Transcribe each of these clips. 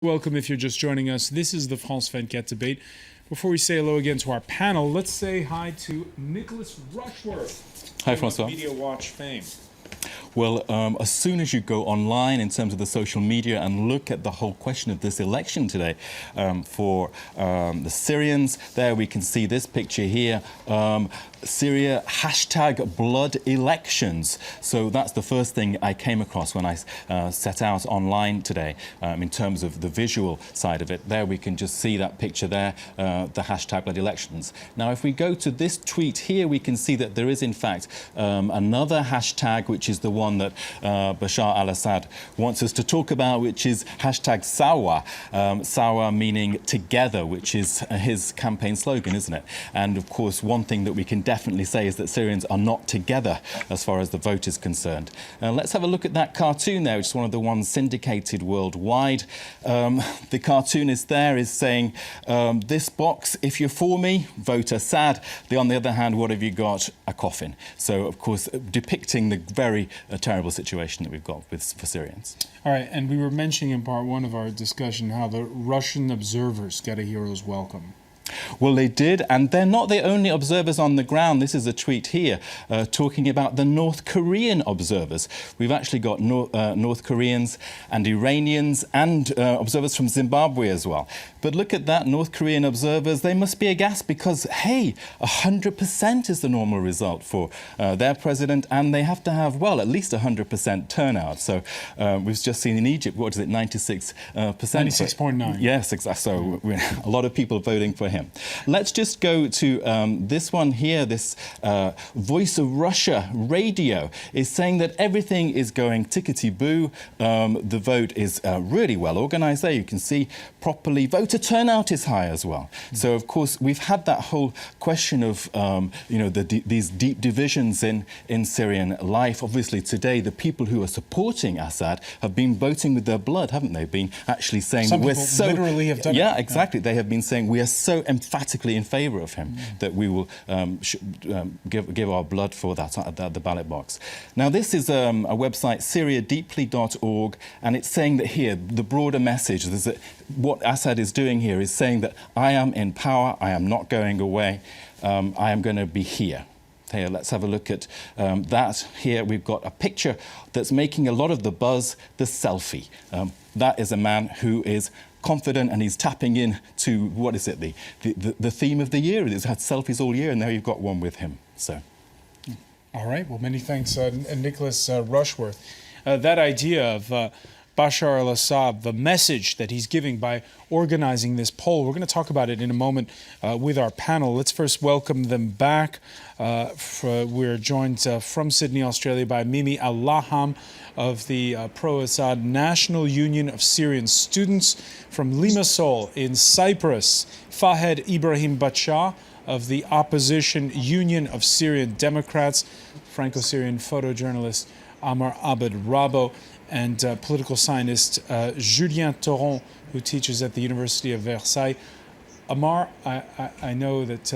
Welcome if you're just joining us. This is the France 24 debate. Before we say hello again to our panel, let's say hi to Nicholas Rushworth. Hi, Francois. Media Watch fame. Well, as soon as you go online in terms of the social media and look at the whole question of this election today for the Syrians, there we can see this picture here. Syria hashtag blood elections. So that's the first thing I came across when I set out online today in terms of the visual side of it. There we can just see that picture there, the hashtag blood elections. Now, if we go to this tweet here, we can see that there is in fact another hashtag, which is the one that Bashar al-Assad wants us to talk about, which is hashtag Sawa. Sawa meaning together, which is his campaign slogan, isn't it? And of course, one thing that we can definitely say is that Syrians are not together as far as the vote is concerned. Let's have a look at that cartoon there, which is one of the ones syndicated worldwide. The cartoonist there is saying, this box, if you're for me, vote Assad. On the other hand, what have you got? A coffin. So, of course, depicting the very terrible situation that we've got for Syrians. All right, and we were mentioning in part one of our discussion how the Russian observers got a hero's welcome. Well, they did, and they're not the only observers on the ground. This is a tweet here talking about the North Korean observers. We've actually got North Koreans and Iranians and observers from Zimbabwe as well. But look at that, North Korean observers, they must be aghast because, hey, 100% is the normal result for their president, and they have to have, well, at least 100% turnout. So we've just seen in Egypt, what is it, 96%? 96.9. Yes, exactly. So a lot of people voting for him. Let's just go to this one here. This Voice of Russia radio is saying that everything is going tickety-boo. The vote is really well organized there. You can see properly. Voter turnout is high as well. So, of course, we've had that whole question of, these deep divisions in Syrian life. Obviously, today, the people who are supporting Assad have been voting with their blood, haven't they? Been actually saying Some we're people so literally have done it. Yeah, exactly. They have been saying we are so emphatically in favour of him that we will give our blood for that at the ballot box. Now, this is a website, syriadeeply.org, and it's saying that here, the broader message is that what Assad is doing here is saying that I am in power, I am not going away, I am going to be here. Here, let's have a look at that. Here we've got a picture that's making a lot of the buzz, the selfie. That is a man who is confident and he's tapping in to, what is it, the theme of the year. He's had selfies all year and now you've got one with him. So, all right, well, many thanks, Nicholas Rushworth. That idea of Bashar al-Assad, the message that he's giving by organizing this poll, we're going to talk about it in a moment with our panel. Let's first welcome them back. We're joined from Sydney, Australia by Mimi Allaham of the pro-Assad National Union of Syrian Students, from Limassol in Cyprus, Fahed Ibrahim Bacha of the Opposition Union of Syrian Democrats, Franco-Syrian photojournalist Amar Abed Rabo, and political scientist Julien Theron, who teaches at the University of Versailles. Amar, I know that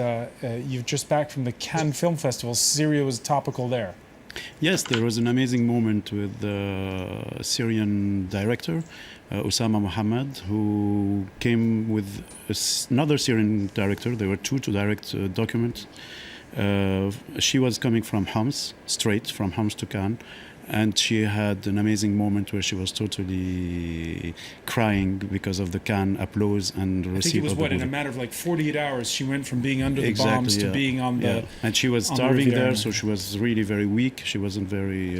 you're just back from the Cannes Film Festival. Syria was topical there. Yes, there was an amazing moment with the Syrian director, Osama Mohammed, who came with another Syrian director. There were two to direct documents. She was coming from Homs, straight from Homs to Cannes. And she had an amazing moment where she was totally crying because of the Cannes applause and receipt. I think it was, what, in a matter of like 48 hours, she went from being under the bombs to being on the... And she was starving there, so she was really very weak. She wasn't very...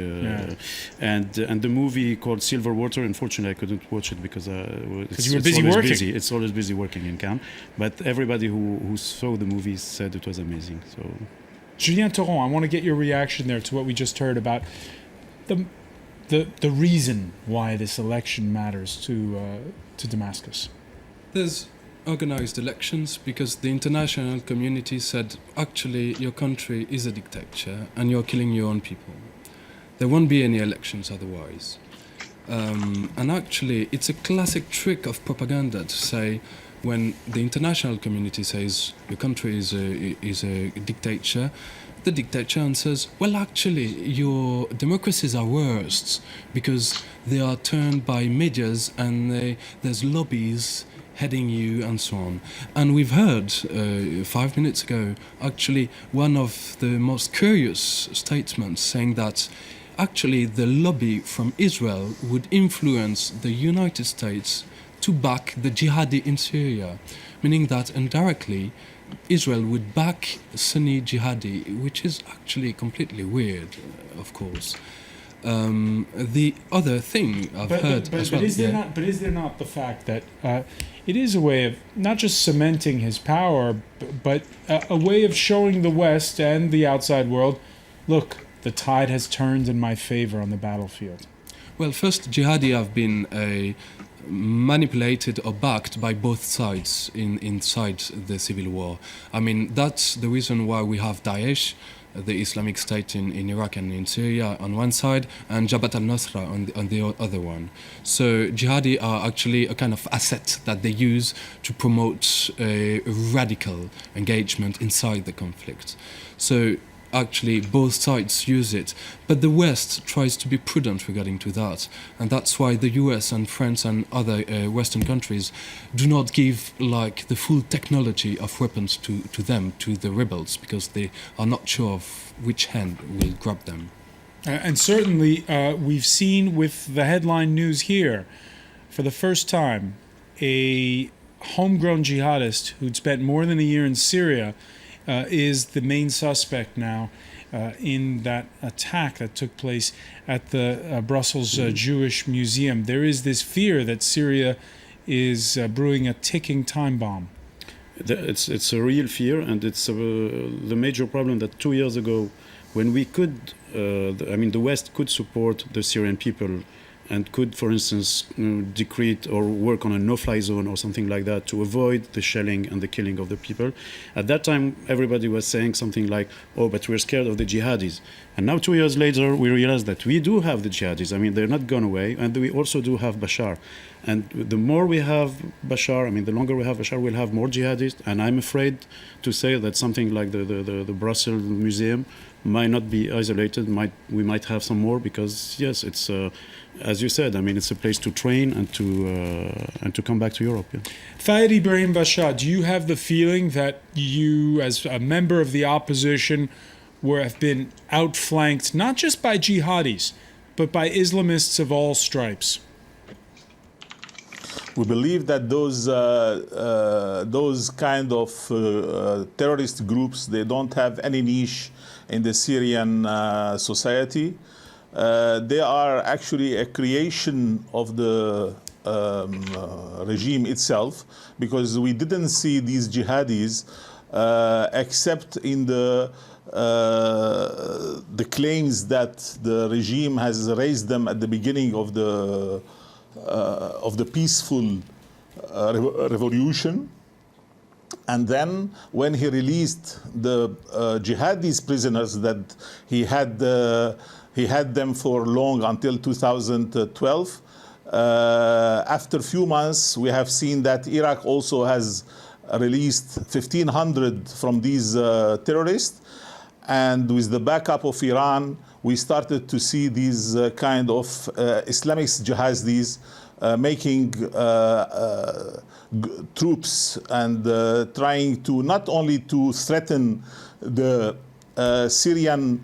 And the movie called Silver Water, unfortunately, I couldn't watch it because you were busy working. It's always busy working in Cannes. But everybody who saw the movie said it was amazing. So, Julien Theron, I want to get your reaction there to what we just heard about the reason why this election matters to Damascus. There's organized elections because the international community said, actually, your country is a dictatorship and you're killing your own people. There won't be any elections otherwise. And actually, it's a classic trick of propaganda to say, when the international community says your country is a dictatorship, the dictator and says, well, actually, your democracies are worse because they are turned by medias and there's lobbies heading you and so on. And we've heard 5 minutes ago, actually, one of the most curious statements saying that actually the lobby from Israel would influence the United States to back the jihadi in Syria, meaning that indirectly Israel would back Sunni jihadi, which is actually completely weird, of course. The other thing I've heard as well. But is there not the fact that it is a way of not just cementing his power, but a way of showing the West and the outside world, look, the tide has turned in my favor on the battlefield? Well, first, jihadi have been manipulated or backed by both sides inside the civil war. I mean, that's the reason why we have Daesh, the Islamic State in Iraq and in Syria on one side, and Jabhat al-Nusra on the other one. So jihadi are actually a kind of asset that they use to promote a radical engagement inside the conflict. So actually both sides use it, but the West tries to be prudent regarding to that, and that's why the US and France and other Western countries do not give like the full technology of weapons to the rebels, because they are not sure of which hand will grab them. And certainly we've seen with the headline news here, for the first time, a homegrown jihadist who'd spent more than a year in Syria is the main suspect now in that attack that took place at the Brussels Jewish Museum. There is this fear that Syria is brewing a ticking time bomb. It's a real fear, and it's the major problem that 2 years ago, when we could, the West could support the Syrian people and could, for instance, decrete or work on a no-fly zone or something like that to avoid the shelling and the killing of the people. At that time, everybody was saying something like, oh, but we're scared of the jihadis. And now 2 years later, we realize that we do have the jihadis. I mean, they're not gone away, and we also do have Bashar. And the more we have Bashar, the longer we have Bashar, we'll have more jihadists. And I'm afraid to say that something like the Brussels Museum might not be isolated. We might have some more, because yes, it's as you said. It's a place to train and to come back to Europe. Yeah. Fahed Ibrahim Bacha, do you have the feeling that you, as a member of the opposition, have been outflanked not just by jihadis, but by Islamists of all stripes? We believe that those kind of terrorist groups, they don't have any niche in the Syrian society. They are actually a creation of the regime itself, because we didn't see these jihadis except in the claims that the regime has raised them at the beginning of the peaceful revolution. And then when he released the jihadis prisoners that he had them for long until 2012, after a few months we have seen that Iraq also has released 1,500 from these terrorists, and with the backup of Iran we started to see these kind of Islamic jihadis making troops and trying to not only to threaten the Syrian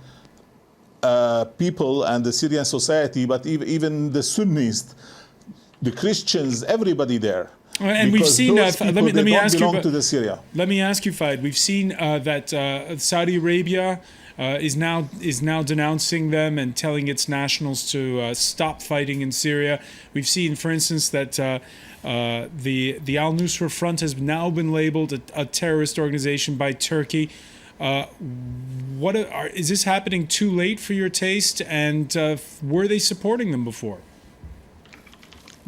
people and the Syrian society, but even the Sunnis, the Christians, everybody there. And we've seen those people, let me ask you to the Syria. Let me ask you, Fahed. We've seen that Saudi Arabia is now denouncing them and telling its nationals to stop fighting in Syria. We've seen, for instance, that the al-Nusra Front has now been labeled a terrorist organization by Turkey. Is this happening too late for your taste? And were they supporting them before?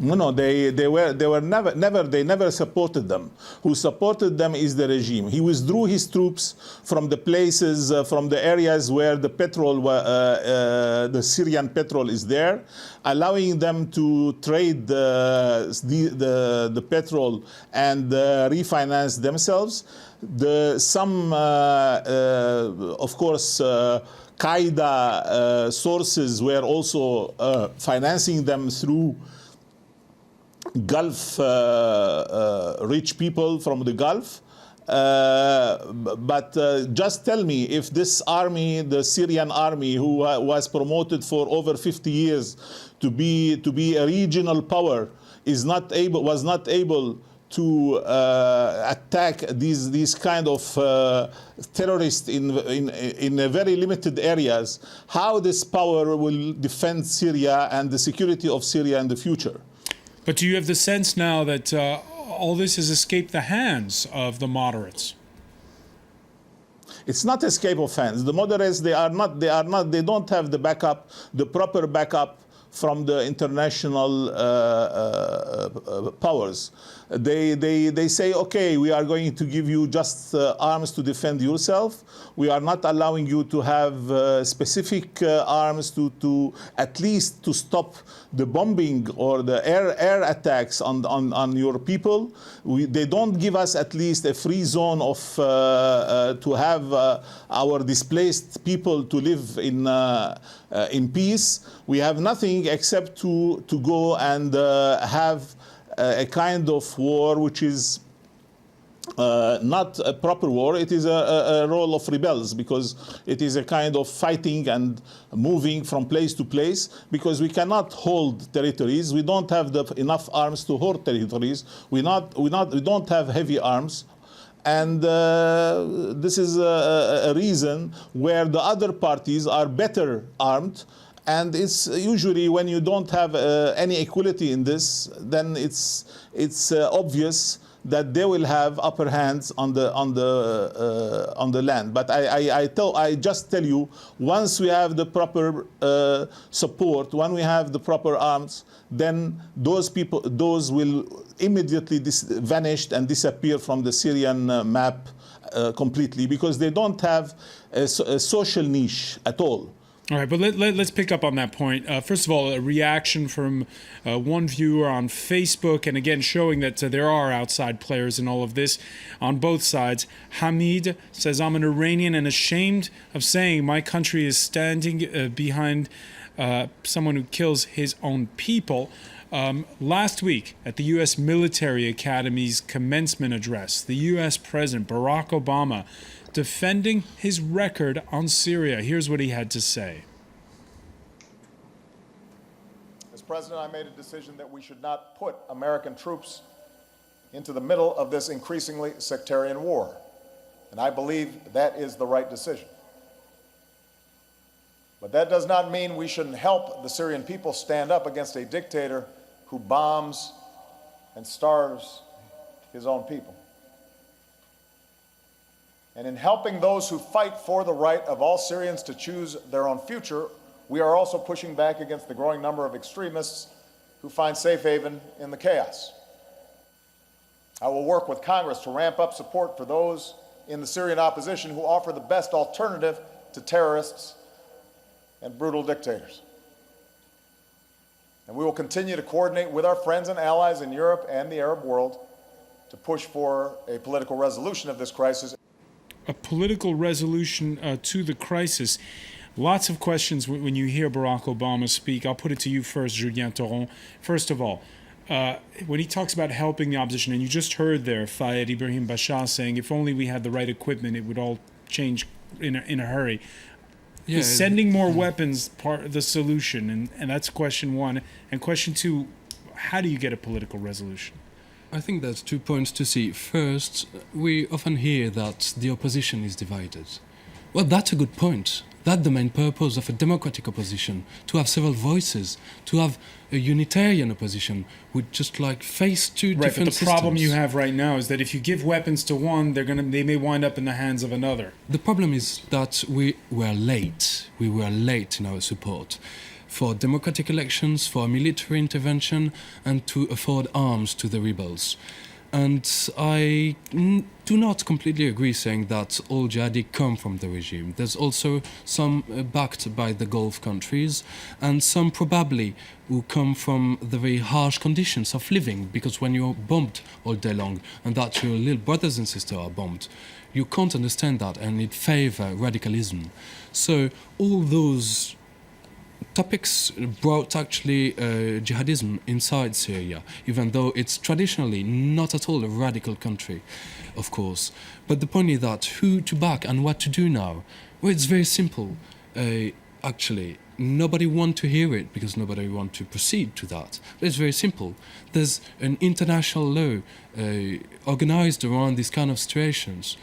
No, they never supported them. Who supported them is the regime. He withdrew his troops from the places, from the areas where the petrol, the Syrian petrol is there, allowing them to trade the petrol and refinance themselves. Of course, Qaeda sources were also financing them through Gulf, rich people from the Gulf. But just tell me if this army, the Syrian army, who was promoted for over 50 years to be a regional power, was not able to attack these kind of terrorists in very limited areas, how this power will defend Syria and the security of Syria in the future. But do you have the sense now that all this has escaped the hands of the moderates? It's not escape of hands. The moderates, they don't have the proper backup from the international powers. They say, okay, we are going to give you just arms to defend yourself. We are not allowing you to have specific arms to at least to stop the bombing or the air attacks on your people. They don't give us at least a free zone of to have our displaced people to live in peace. We have nothing except to go and have a kind of war which is not a proper war. It is a role of rebels, because it is a kind of fighting and moving from place to place, because we cannot hold territories. We don't have enough arms to hold territories. We don't have heavy arms. And this is a reason where the other parties are better armed. And it's usually when you don't have any equality in this, then it's obvious that they will have upper hands on the land. But I just tell you, once we have the proper support, when we have the proper arms, then those will immediately vanish and disappear from the Syrian map completely, because they don't have a social niche at all. All right, but let's pick up on that point. First of all, a reaction from one viewer on Facebook, and again showing that there are outside players in all of this on both sides. Hamid says, I'm an Iranian and ashamed of saying my country is standing behind someone who kills his own people. Last week, at the U.S. Military Academy's commencement address, the U.S. President Barack Obama defending his record on Syria. Here's what he had to say. As President, I made a decision that we should not put American troops into the middle of this increasingly sectarian war. And I believe that is the right decision. But that does not mean we shouldn't help the Syrian people stand up against a dictator who bombs and starves his own people. And in helping those who fight for the right of all Syrians to choose their own future, we are also pushing back against the growing number of extremists who find safe haven in the chaos. I will work with Congress to ramp up support for those in the Syrian opposition who offer the best alternative to terrorists and brutal dictators. And we will continue to coordinate with our friends and allies in Europe and the Arab world to push for a political resolution of this crisis. A political resolution to the crisis. Lots of questions when you hear Barack Obama speak. I'll put it to you first, Julien Theron. First of all, when he talks about helping the opposition, and you just heard there Fahed Ibrahim Bacha saying, if only we had the right equipment, it would all change in a hurry. Yeah, is sending more weapons part of the solution? And that's question one. And question two, how do you get a political resolution? I think there's 2 points to see. First, we often hear that the opposition is divided. Well, that's a good point. That's the main purpose of a democratic opposition, to have several voices, to have a unitarian opposition with just like face two different systems. But the problem you have right now is that if you give weapons to one, they may wind up in the hands of another. The problem is that we were late. We were late in our support. for democratic elections, for military intervention, and to afford arms to the rebels. And I do not completely agree saying that all jihadi come from the regime. There's also some backed by the Gulf countries, and some probably who come from the very harsh conditions of living, because when you're bombed all day long and that your little brothers and sisters are bombed, you can't understand that, and it favor radicalism. So all those topics brought actually jihadism inside Syria, even though it's traditionally not at all a radical country, of course. But the point is that who to back and what to do now? Well, it's very simple, actually. Nobody wants to hear it because nobody wants to proceed to that. But it's very simple. There's an international law organized around these kind of situations.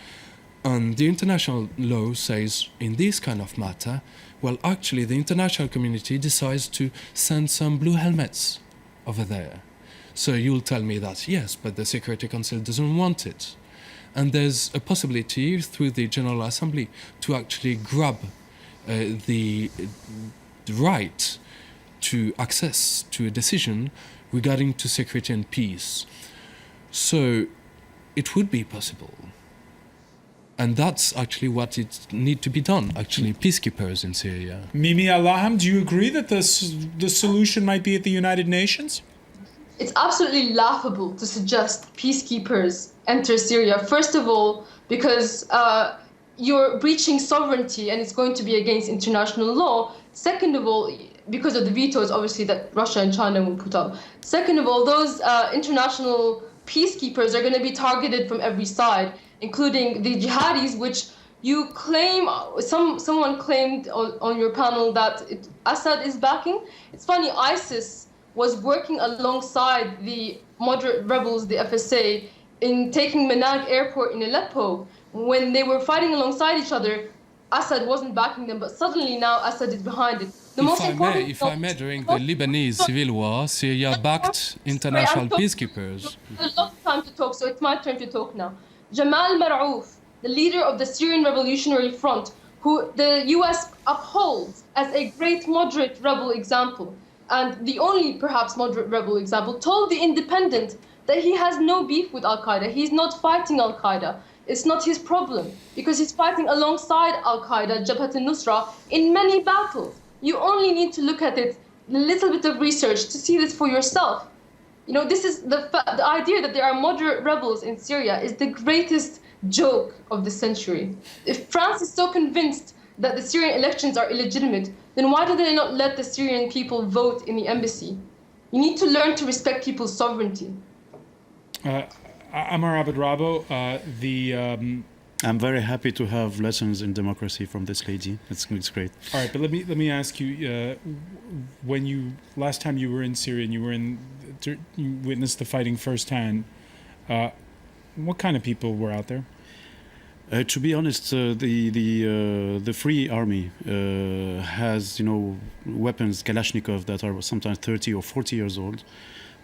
And the international law says, in this kind of matter, well, actually, the international community decides to send some blue helmets over there. So you'll tell me that, yes, but the Security Council doesn't want it. And there's a possibility through the General Assembly to actually grab the right to access to a decision regarding to security and peace. So it would be possible. And that's actually what it need to be done, actually, peacekeepers in Syria. Mimi Allaham, do you agree that the solution might be at the United Nations? It's absolutely laughable to suggest peacekeepers enter Syria. First of all, because you're breaching sovereignty and it's going to be against international law. Second of all, because of the vetoes, obviously, that Russia and China will put up. Second of all, those international peacekeepers are going to be targeted from every side, including the jihadis, which you claim, someone claimed on your panel that Assad is backing. It's funny, ISIS was working alongside the moderate rebels, the FSA, in taking Manag airport in Aleppo. When they were fighting alongside each other, Assad wasn't backing them, but suddenly now Assad is behind it. If I may, during the Lebanese civil war, Syria backed international peacekeepers. There's a lot of time to talk, so it's my turn to talk now. Jamal Mar'ouf, the leader of the Syrian Revolutionary Front, who the US upholds as a great moderate rebel example, and the only perhaps moderate rebel example, told The Independent that he has no beef with Al-Qaeda. He's not fighting Al-Qaeda. It's not his problem, because he's fighting alongside Al-Qaeda, Jabhat al-Nusra, in many battles. You only need to look at it, a little bit of research to see this for yourself. You know, this is the idea that there are moderate rebels in Syria is the greatest joke of the century. If France is so convinced that the Syrian elections are illegitimate, then why do they not let the Syrian people vote in the embassy? You need to learn to respect people's sovereignty. Amar Abed Rabo, I'm very happy to have lessons in democracy from this lady. It's great. All right, but let me ask you: when last time you were in Syria and you witnessed the fighting firsthand, what kind of people were out there? To be honest, the Free Army has weapons Kalashnikov that are sometimes 30 or 40 years old.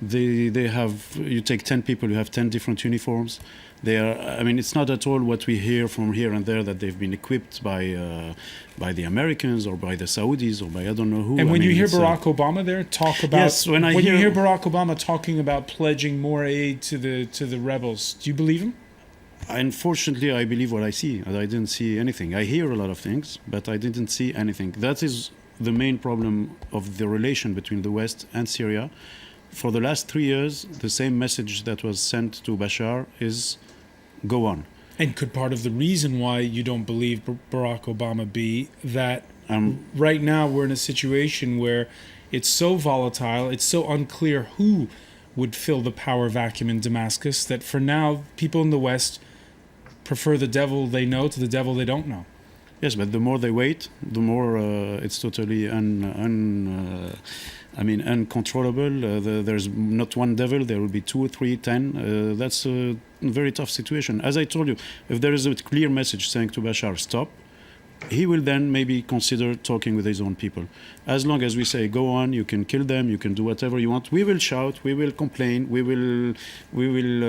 They have, you take 10 people, you have 10 different uniforms. They are, I mean, it's not at all what we hear from here and there that they've been equipped by the Americans or by the Saudis or by I don't know who. And when you hear Barack Obama there talk about, yes, when you hear Barack Obama talking about pledging more aid to the rebels, do you believe him? Unfortunately, I believe what I see. I didn't see anything. I hear a lot of things, but I didn't see anything. That is the main problem of the relation between the West and Syria. For the last 3 years, the same message that was sent to Bashar is go on. And could part of the reason why you don't believe Barack Obama be that right now we're in a situation where it's so volatile, it's so unclear who would fill the power vacuum in Damascus, that for now people in the West prefer the devil they know to the devil they don't know? Yes, but the more they wait, the more it's totally uncontrollable. There's not one devil, there will be 2, 3, 10. That's a very tough situation. As I told you, if there is a clear message saying to Bashar, stop, he will then maybe consider talking with his own people. As long as we say, go on, you can kill them, you can do whatever you want, we will shout, we will complain, we will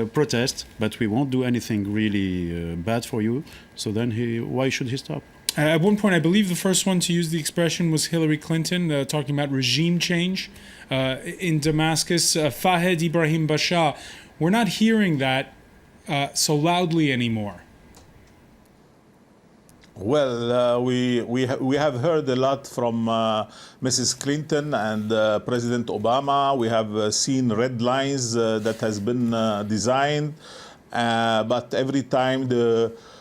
protest, but we won't do anything really bad for you. So then why should he stop? At one point, I believe the first one to use the expression was Hillary Clinton, talking about regime change in Damascus. Fahed Ibrahim Bacha, we're not hearing that so loudly anymore. Well, we have heard a lot from Mrs. Clinton and President Obama. We have seen red lines that has been designed, but every time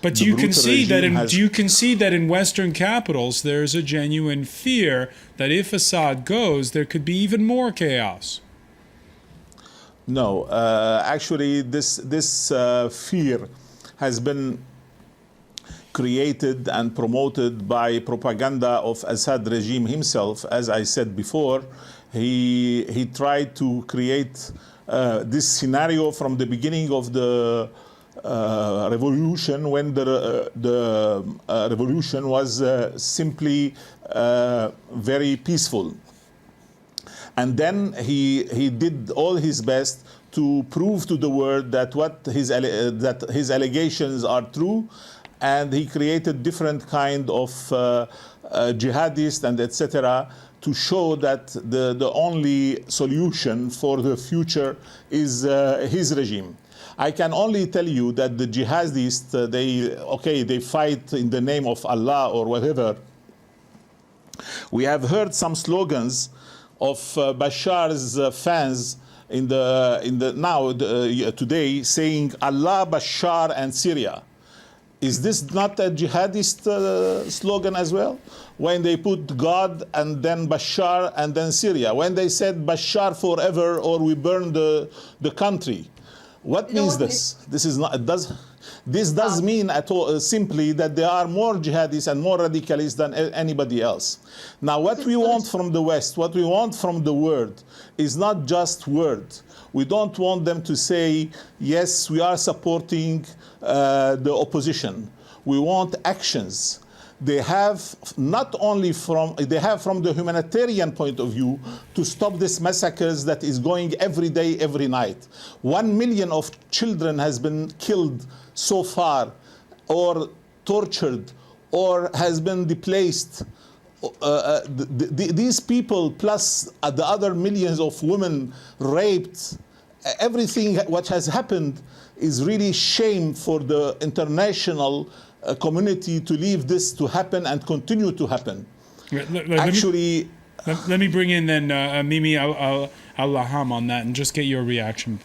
But do you concede that in Western capitals there's a genuine fear that if Assad goes, there could be even more chaos? No, actually, this fear has been created and promoted by propaganda of Assad regime himself. As I said before, he tried to create this scenario from the beginning of the revolution, when the revolution was simply very peaceful. And then he did all his best to prove to the world that that his allegations are true, and he created different kind of jihadists and etc. to show that the only solution for the future is his regime. I can only tell you that the jihadists, they fight in the name of Allah or whatever. We have heard some slogans of Bashar's fans today saying Allah, Bashar, and Syria. Is this not a jihadist slogan as well? When they put God and then Bashar and then Syria. When they said Bashar forever or we burn the country. What means this? This does mean at all simply that there are more jihadists and more radicalists than anybody else. Now, what we want from the West, what we want from the world, is not just words. We don't want them to say, yes, we are supporting the opposition. We want actions. They have not only from the humanitarian point of view to stop this massacres that is going every day, every night. 1 million of children has been killed so far, or tortured, or has been displaced. These people, plus the other millions of women raped, everything what has happened is really shame for the international community to leave this to happen and continue to happen. Actually, let me bring in then Mimi Al-Laham on that and just get your reaction.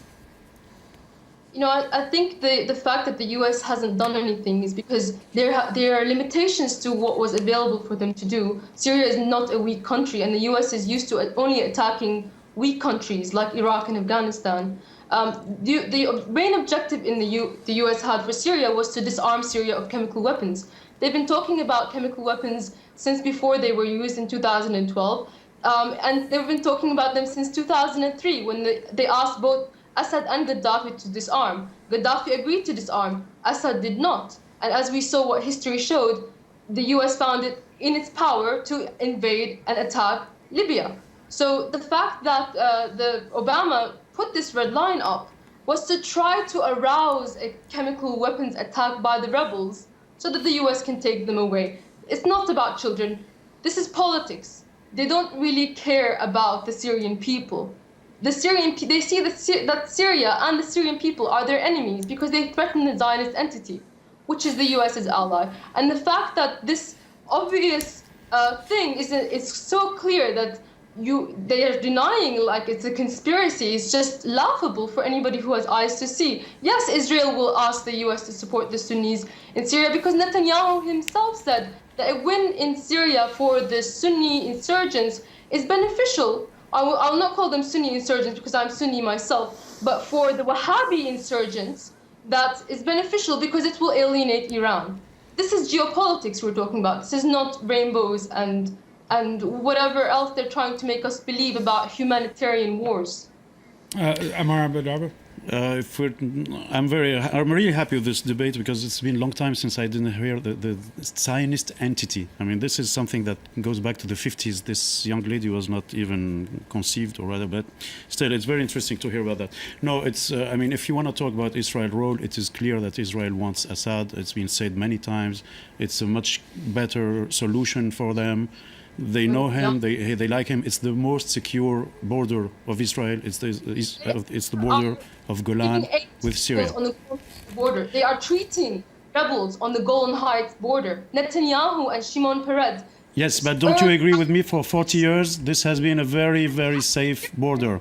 You know, I think the fact that the U.S. hasn't done anything is because there are limitations to what was available for them to do. Syria is not a weak country, and the U.S. is used to only attacking weak countries like Iraq and Afghanistan. The main objective in the U.S. had for Syria was to disarm Syria of chemical weapons. They've been talking about chemical weapons since before they were used in 2012, and they've been talking about them since 2003 when they asked both Assad and Gaddafi to disarm. Gaddafi agreed to disarm. Assad did not. And as we saw what history showed, the U.S. found it in its power to invade and attack Libya. So the fact that the Obama put this red line up was to try to arouse a chemical weapons attack by the rebels so that the US can take them away. It's not about children. This is politics. They don't really care about the Syrian people. They see that Syria and the Syrian people are their enemies because they threaten the Zionist entity, which is the US's ally. And the fact that this obvious thing is so clear that they are denying like it's a conspiracy. It's just laughable for anybody who has eyes to see. Yes, Israel will ask the US to support the Sunnis in Syria because Netanyahu himself said that a win in Syria for the Sunni insurgents is beneficial. I'll not call them Sunni insurgents because I'm Sunni myself, but for the Wahhabi insurgents, that is beneficial because it will alienate Iran. This is geopolitics we're talking about. This is not rainbows and whatever else they're trying to make us believe about humanitarian wars. Maram. I'm really happy with this debate because it's been a long time since I didn't hear the Zionist entity. I mean, this is something that goes back to the 50s. This young lady was not even conceived, or rather, but still, it's very interesting to hear about that. No, it's. I mean, if you want to talk about Israel's role, it is clear that Israel wants Assad. It's been said many times. It's a much better solution for them. They know him. They like him. It's the most secure border of Israel. It's the border of Golan with Syria. On the border, they are treating rebels on the Golan Heights border. Netanyahu and Shimon Peres. Yes, but don't you agree with me? For 40 years, this has been a very, very safe border.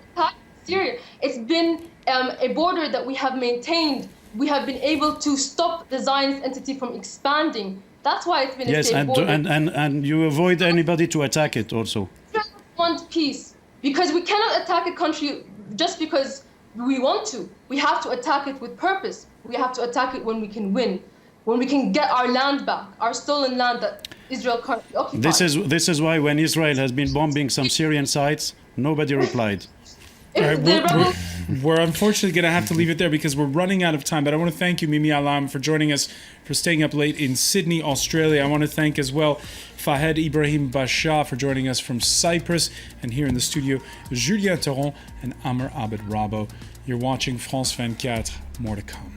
Syria, it's been a border that we have maintained. We have been able to stop the Zionist entity from expanding. That's why it's been a safe border. Yes, and you avoid anybody to attack it also. We want peace because we cannot attack a country just because we want to. We have to attack it with purpose. We have to attack it when we can win, when we can get our land back, our stolen land that Israel currently occupies. This is why when Israel has been bombing some Syrian sites, nobody replied. All right, we're unfortunately going to have to leave it there because we're running out of time. But I want to thank you, Mimi Alam, for joining us, for staying up late in Sydney, Australia. I want to thank as well Fahed Ibrahim Bacha for joining us from Cyprus. And here in the studio, Julien Theron and Amr Abed Rabo. You're watching France 24. More to come.